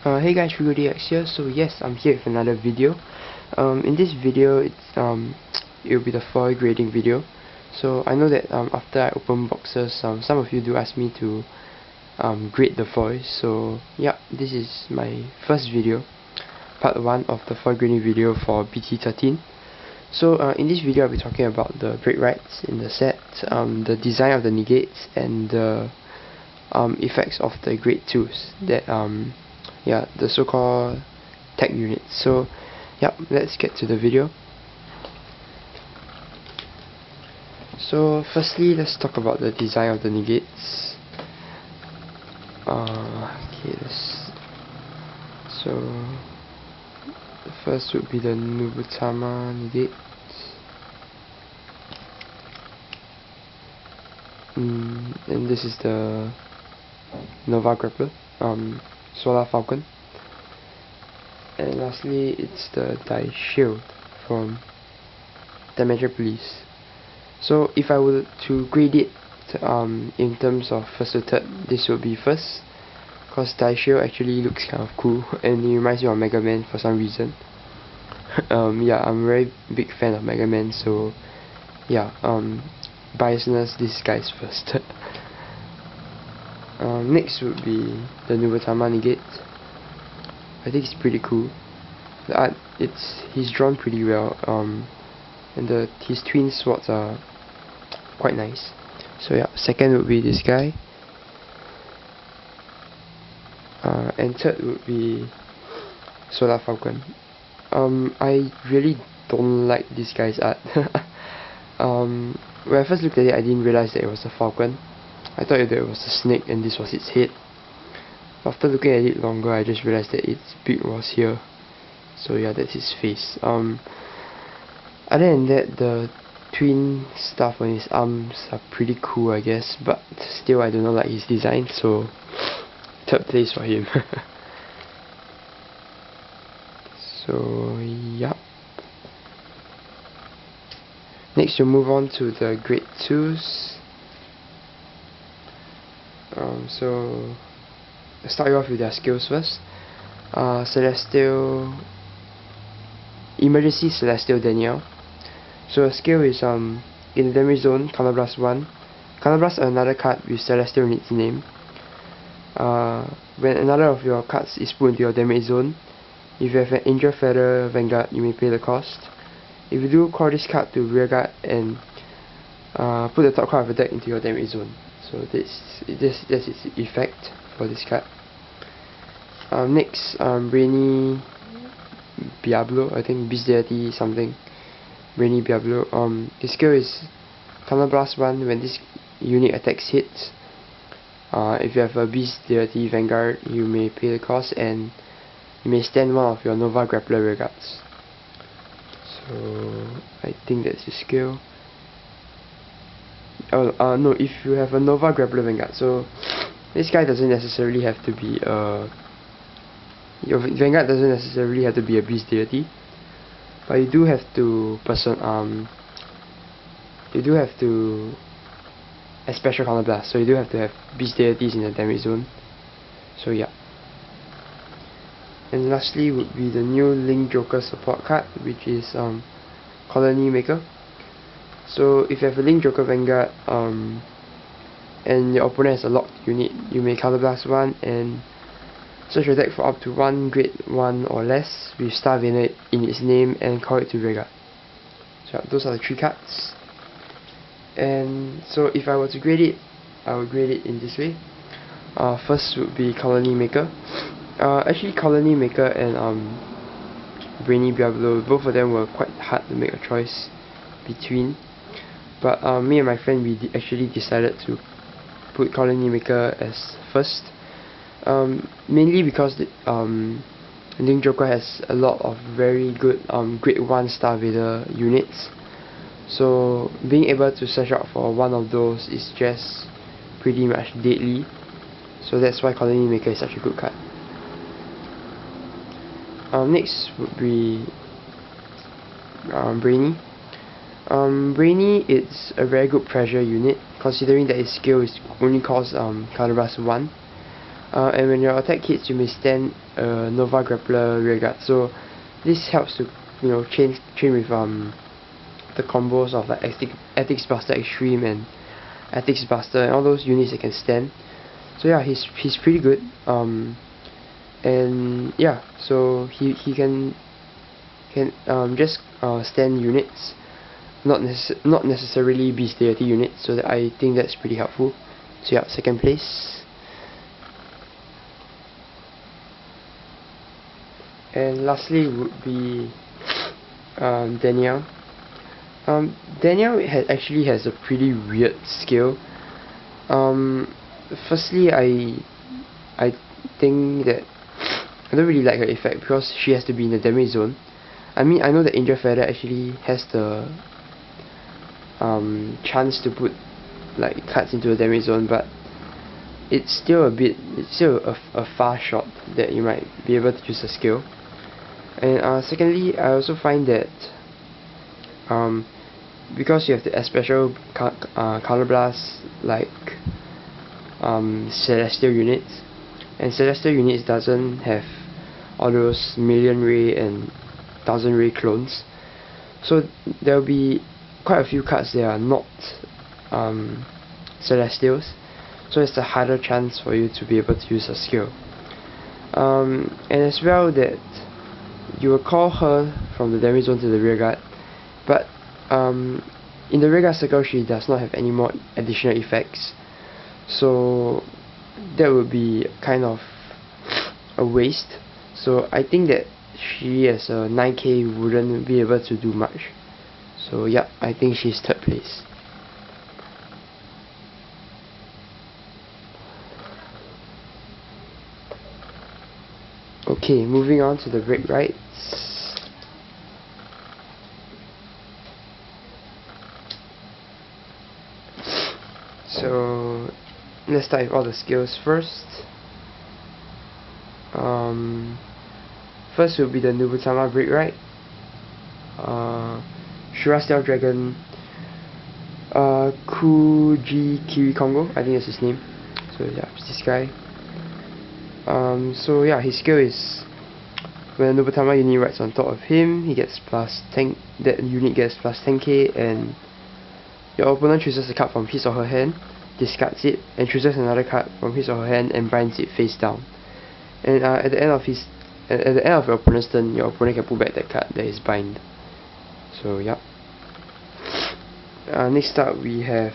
Hey guys, RigoDX here. So yes, I'm here with another video. In this video, it'll be the foil grading video. So I know that after I open boxes, some of you do ask me to grade the foils. So yeah, this is my first video, part 1 of the foil grading video for BT13. So in this video, I'll be talking about the break rights in the set, the design of the negates, and the effects of the grade 2s that yeah, the so-called tech units. So yeah, let's get to the video. So firstly, let's talk about the design of the negates. So the first would be the Nubutama negate. And this is the Nova Grappler, Solar Falcon. And lastly, it's the Die Shield from Dimension Police. So if I were to grade it in terms of first to third, this would be first, because Die Shield actually looks kind of cool and it reminds me of Mega Man for some reason. Yeah, I'm a very big fan of Mega Man, so yeah, biasness, this guy's first. Next would be the Nubutama negate. I think it's pretty cool. The art, he's drawn pretty well, and his twin swords are quite nice. So yeah, second would be this guy, and third would be Solar Falcon. I really don't like this guy's art. When I first looked at it, I didn't realize that it was a falcon. I thought that it was a snake and this was its head. After looking at it longer, I just realized that its beak was here. So yeah, that's his face. Other than that, the twin stuff on his arms are pretty cool, I guess, but still I do not like his design, so third place for him. So yeah. Next we'll move on to the grade 2s. So let's start off with their skills first. Emergency Celestial Danielle. So a skill is in the damage zone, Counterblast 1. Counterblast another card with Celestial in its name. When another of your cards is put into your damage zone, if you have an Angel Feather Vanguard, you may pay the cost. If you do, call this card to rearguard and put the top card of the deck into your damage zone. So that's its effect for this card. Next, Brainy Diablo, I think Beast Deity something. Brainy Diablo. His skill is Counterblast 1 when this unit attacks hits. If you have a Beast Deity Vanguard, you may pay the cost and you may stand one of your Nova Grappler rearguards. So I think that's his skill. No, if you have a Nova Grappler Vanguard, so this guy doesn't necessarily have to be your Vanguard doesn't necessarily have to be a Beast Deity, but you do have to a special Counterblast, so you do have to have Beast Deities in the damage zone. So yeah. And lastly would be the new Link Joker support card, which is Colony Maker. So if you have a Link Joker Vanguard and your opponent has a locked unit, you may Counterblast 1 and search your deck for up to 1 grade 1 or less with Star Veiner in its name and call it to rearguard. So those are the 3 cards. And so if I were to grade it, I would grade it in this way. First would be Colony Maker. Actually, Colony Maker and Brainy Diablo, both of them were quite hard to make a choice between. But me and my friend, we actually decided to put Colony Maker as first. Mainly because Link Joker has a lot of very good grade 1 Star Vader units. So being able to search out for one of those is just pretty much deadly. So that's why Colony Maker is such a good card. Next would be Brainy. Brainy is a very good pressure unit, considering that its skill is only costs Counterblast 1. and when your attack hits, you may stand Nova Grappler Rearguard. So this helps to chain with the combos of like Ethics Buster Extreme and Ethics Buster and all those units that can stand. So yeah, he's pretty good. And yeah, so he can just stand units, not necessarily bestiality units. So that I think that's pretty helpful. So yeah, second place. And lastly would be Danielle. Danielle actually has a pretty weird skill. Firstly, I think that I don't really like her effect because she has to be in the damage zone. I mean, I know that Angel Feather actually has the chance to put like cards into the damage zone, but it's still a far shot that you might be able to use the skill. And secondly, I also find that because you have the special Color Blast like Celestial units, and Celestial units doesn't have all those Million Ray and 1000 Ray clones, so there will be quite a few cards that are not Celestials, so it's a harder chance for you to be able to use a skill. And as well that you will call her from the damage zone to the rearguard, but in the rearguard circle she does not have any more additional effects, so that would be kind of a waste. So I think that she as a 9k wouldn't be able to do much. So yeah, I think she's third place. Okay, moving on to the break rights. So let's start with all the skills first. First will be the Nubutama break right. Shura Stealth Dragon Kuji Kiri Kongo, I think that's his name. So yeah, it's this guy. So yeah, his skill is when Nubutama unit rides on top of him, he gets plus 10. That unit gets plus 10k, and your opponent chooses a card from his or her hand, discards it, and chooses another card from his or her hand and binds it face down. And at the end of your opponent's turn, your opponent can pull back that card that is bind. So yeah. Next up we have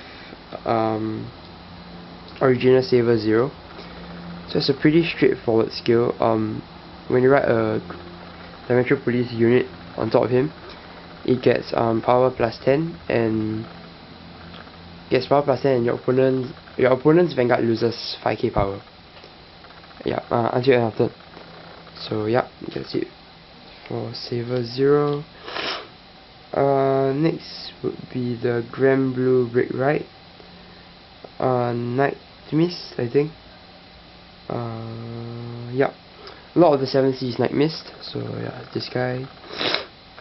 Original Saver 0. So it's a pretty straightforward skill. When you ride a Dimensional Police unit on top of him, it gets power plus 10, and your opponent's Vanguard loses 5k power. Yeah, until end of turn. So yeah, that's it for Saver 0. Next would be the Grand Blue Break Right. Night Mist, I think. Yeah, a lot of the 7C is Night Mist. So yeah, this guy.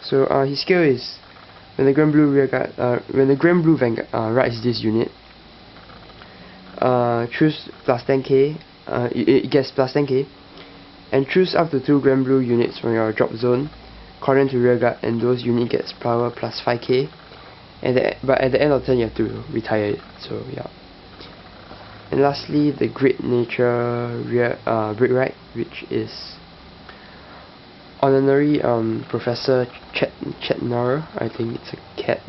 So his skill is when the Grand Blue Vanguard rides this unit, choose plus 10k. It gets plus 10k, and choose up to 2 Grand Blue units from your drop zone, call them to rearguard, and those unit gets power plus 5k. But at the end of turn you have to retire it. So yeah. And lastly, the Great Nature Break Right, which is Honorary Professor Chetnara. I think it's a cat,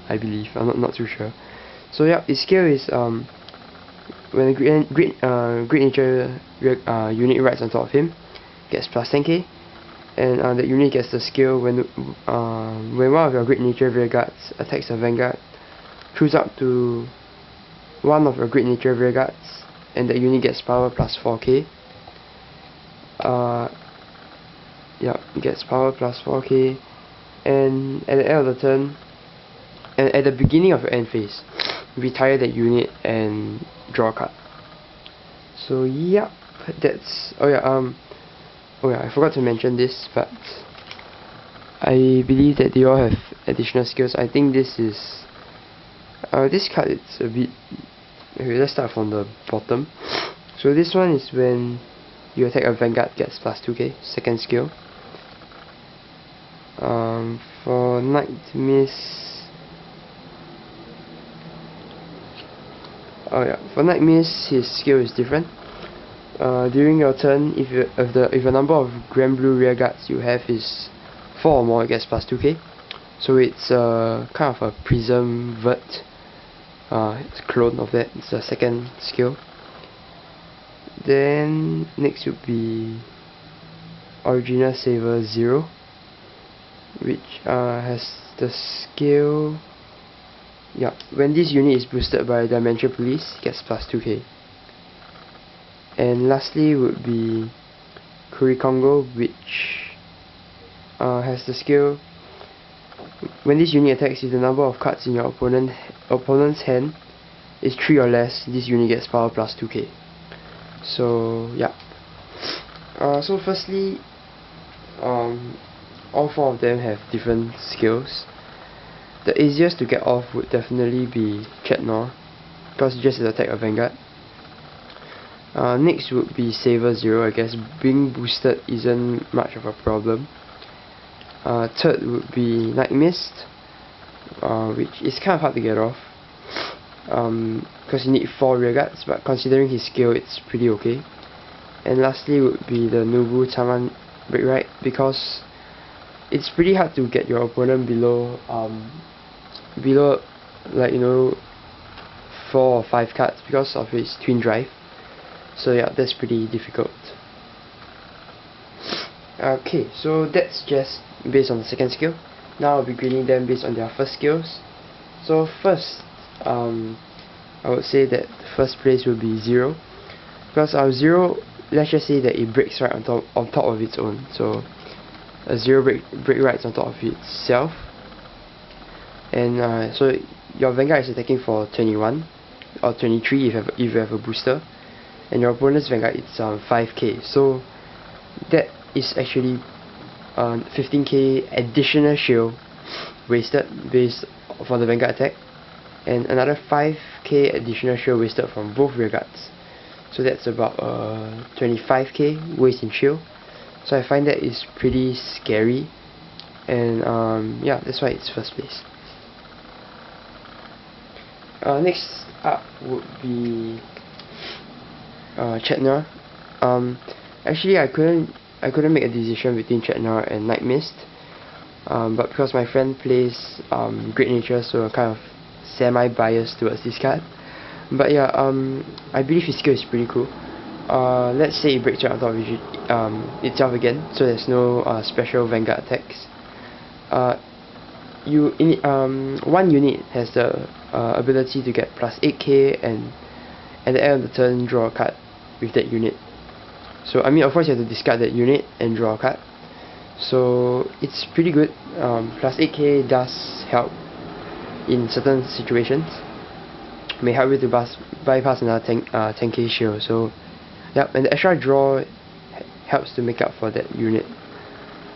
I believe. I'm not too sure. So yeah, his skill is when a Great Nature unit rides on top of him, gets plus 10k, and the unit gets the skill when one of your Great Nature Rearguards attacks a Vanguard, choose up to one of your Great Nature Rearguards, and the unit gets power plus 4k. Yeah, it gets power plus 4k, and at the end of the turn, and at the beginning of your end phase, retire that unit and draw a card. So yeah, that's I forgot to mention this, but I believe that they all have additional skills. I think this is this card, it's a bit okay. Let's start from the bottom. So this one is when you attack a Vanguard, gets plus 2k, second skill. For Night Mist, for Night Mist, his skill is different. During your turn, if the number of Grand Blue rear guards you have is 4 or more, it gets plus 2k. So it's kind of a Prism Vert. It's a clone of that. It's the second skill. Then next would be Original Saver 0, which has the skill. Yeah, when this unit is boosted by Dimension Police, it gets plus 2k. And lastly would be Kurikongo, which has the skill. When this unit attacks, if the number of cards in your opponent's hand is 3 or less, this unit gets power plus 2k. So yeah. So firstly, all 4 of them have different skills. The easiest to get off would definitely be Chetnor, because you just attack a Vanguard. Next would be Saver 0, I guess. Being boosted isn't much of a problem. Third would be Night Mist, which is kind of hard to get off, because you need 4 rear guards, but considering his skill, it's pretty okay. And lastly would be the Nubu Taman Break Right, because it's pretty hard to get your opponent below like 4 or 5 cards because of his twin drive. So yeah, that's pretty difficult. Okay, so that's just based on the second skill. Now I'll be grading them based on their first skills. So first, I would say that the first place will be 0, because 0, let's just say that it breaks right on top of its own. So a 0 break right on top of itself, and so your Vanguard is attacking for 21 or 23 if you have a booster, and your opponent's Vanguard is 5k. So that is actually 15k additional shield wasted based for the Vanguard attack, and another 5k additional shield wasted from both rear guards. So that's about 25k waste in shield. So I find that is pretty scary, and yeah, that's why it's first place. Next up would be Chetnor. Actually, I couldn't make a decision between Chetnor and Night Mist, but because my friend plays Great Nature, so I'm kind of semi-biased towards this card. But yeah, I believe his skill is pretty cool. Let's say it breaks right on top of itself again, so there's no special Vanguard attacks. One unit has the ability to get plus 8k, and at the end of the turn draw a card with that unit. So I mean, of course you have to discard that unit and draw a card. So it's pretty good. Plus 8k does help in certain situations. May help you to bypass another 10k shield. So yep, and the extra draw helps to make up for that unit.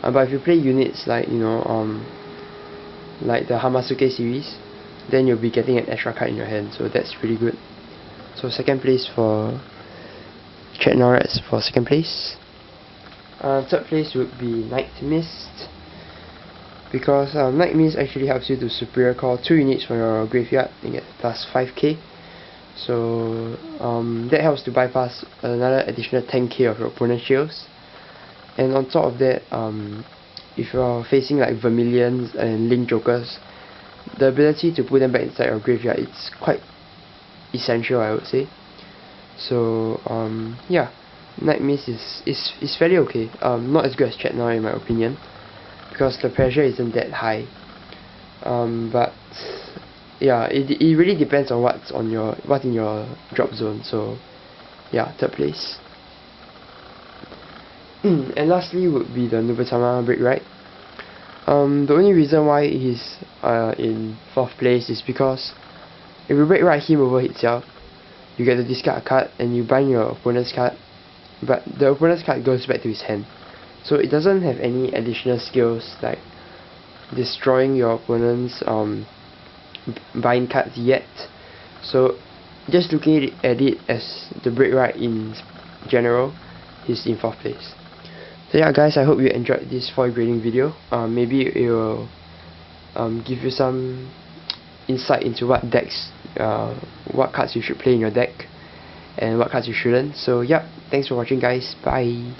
But if you play units like like the Hamasuke series, then you'll be getting an extra card in your hand, so that's pretty good. So second place for Chetnor for second place. Third place would be Night Mist, because Night Mist actually helps you to superior call 2 units from your graveyard and get plus 5k. So that helps to bypass another additional 10k of your opponent's shields. And on top of that, if you're facing like Vermilions and Link Jokers, the ability to put them back inside your graveyard, it's quite essential, I would say. So yeah, Night Mist is fairly okay. Not as good as Chetnor in my opinion, because the pressure isn't that high. But yeah, it really depends on what's in your drop zone. So yeah, third place. And lastly would be the Nubatama Break Right. The only reason why he's in 4th place is because if you break right him over itself, you get to discard a card and you bind your opponent's card, but the opponent's card goes back to his hand. So it doesn't have any additional skills like destroying your opponent's bind cards yet. So just looking at it as the break right in general, he's in 4th place. So yeah guys, I hope you enjoyed this foil grading video. Maybe it will give you some insight into what decks, what cards you should play in your deck and what cards you shouldn't. So yeah, thanks for watching guys, bye.